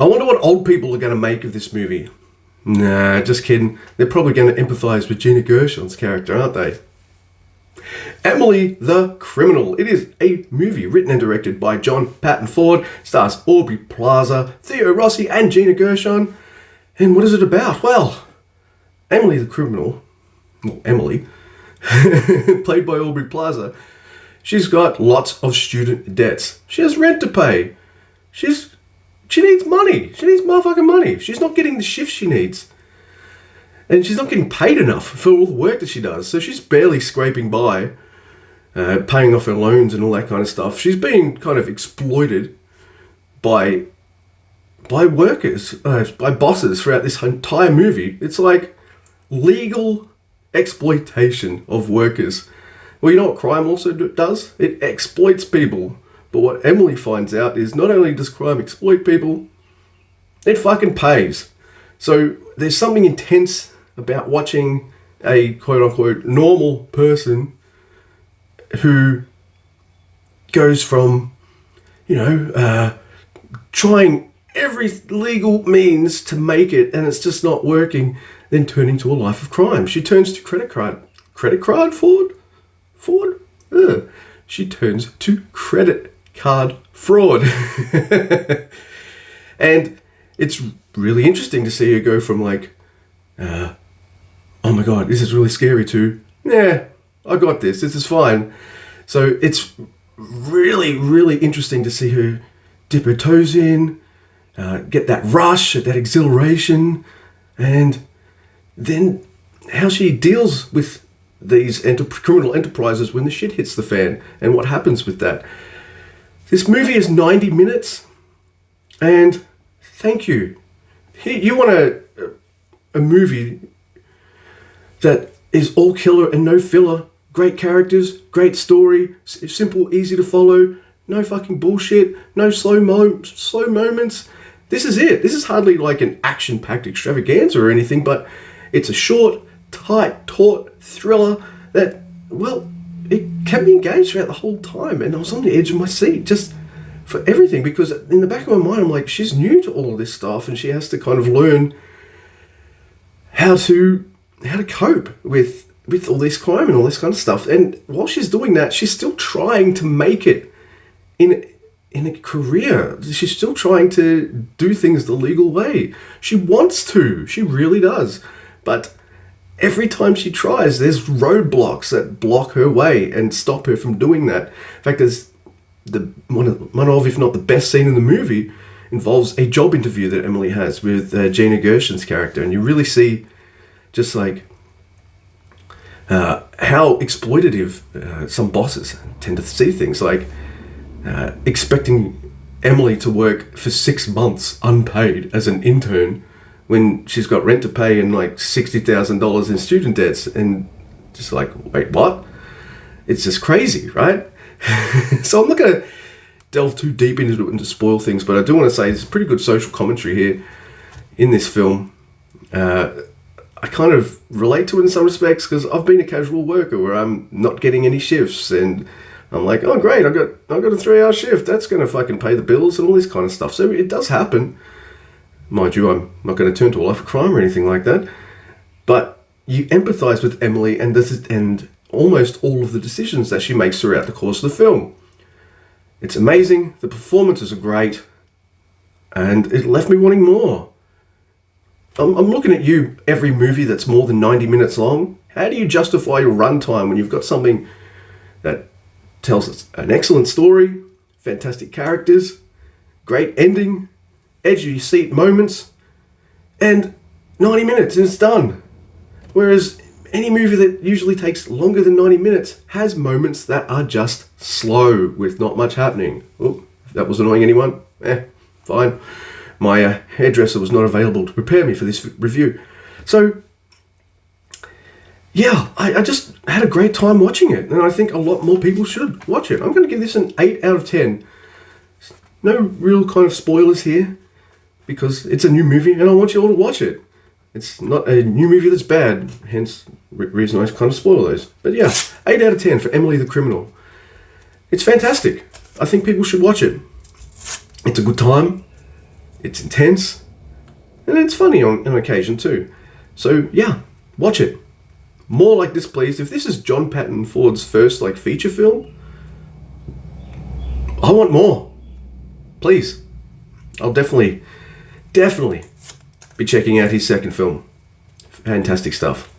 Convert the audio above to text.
I wonder what old people are going to make of this movie. Nah, just kidding. They're probably going to empathise with Gina Gershon's character, aren't they? Emily the Criminal. It is a movie written and directed by John Patton Ford. Stars Aubrey Plaza, Theo Rossi, and Gina Gershon. And what is it about? Well, Emily the Criminal, well, Emily, played by Aubrey Plaza, she's got lots of student debts. She has rent to pay. She needs money. She needs motherfucking money. She's not getting the shifts she needs. And she's not getting paid enough for all the work that she does. So she's barely scraping by, paying off her loans and all that kind of stuff. She's being kind of exploited by workers, by bosses throughout this entire movie. It's like legal exploitation of workers. Well, you know what crime also does? It exploits people. But what Emily finds out is not only does crime exploit people, it fucking pays. So there's something intense about watching a quote-unquote normal person who goes from, trying every legal means to make it and it's just not working, then turning to a life of crime. She turns to credit card fraud? She turns to credit card fraud. And it's really interesting to see her go from like, oh my god, this is really scary, to, yeah, I got this is fine. So it's really, really interesting to see her dip her toes in, get that rush, that exhilaration, and then how she deals with these criminal enterprises when the shit hits the fan and what happens with that. This movie is 90 minutes, and thank you. You want a movie that is all killer and no filler, great characters, great story, simple, easy to follow, no fucking bullshit, no slow moments. This is it. This is hardly like an action-packed extravaganza or anything, but it's a short, tight, taut thriller that, well, it kept me engaged throughout the whole time, and I was on the edge of my seat just for everything, because in the back of my mind I'm like, she's new to all of this stuff and she has to kind of learn how to cope with all this crime and all this kind of stuff. And while she's doing that, she's still trying to make it in a career. She's still trying to do things the legal way. She wants to. She really does. But every time she tries, there's roadblocks that block her way and stop her from doing that. In fact, there's one of, if not the best scene in the movie, involves a job interview that Emily has with Gina Gershon's character. And you really see just like how exploitative some bosses tend to see things, like expecting Emily to work for 6 months unpaid as an intern when she's got rent to pay and like $60,000 in student debts, and just like, wait, what? It's just crazy, right? So I'm not going to delve too deep into it and to spoil things, but I do want to say there's pretty good social commentary here in this film. I kind of relate to it in some respects because I've been a casual worker where I'm not getting any shifts, and I'm like, oh great, I've got a 3-hour shift. That's going to fucking pay the bills and all this kind of stuff. So it does happen. Mind you, I'm not going to turn to a life of crime or anything like that. But you empathise with Emily and almost all of the decisions that she makes throughout the course of the film. It's amazing. The performances are great. And it left me wanting more. I'm looking at you, every movie that's more than 90 minutes long. How do you justify your runtime when you've got something that tells us an excellent story, fantastic characters, great ending, edge of your seat moments, and 90 minutes and it's done? Whereas any movie that usually takes longer than 90 minutes has moments that are just slow with not much happening. Oh, if that was annoying anyone, fine. My hairdresser was not available to prepare me for this review. So, yeah, I just had a great time watching it, and I think a lot more people should watch it. I'm going to give this an 8 out of 10. No real kind of spoilers here, because it's a new movie, and I want you all to watch it. It's not a new movie that's bad, hence reason I kind of spoil those. But yeah, 8 out of 10 for Emily the Criminal. It's fantastic. I think people should watch it. It's a good time. it's intense, and it's funny on occasion too. So yeah, watch it. More like this, please. If this is John Patton Ford's first like feature film, I want more. Please. I'll definitely be checking out his second film. Fantastic stuff.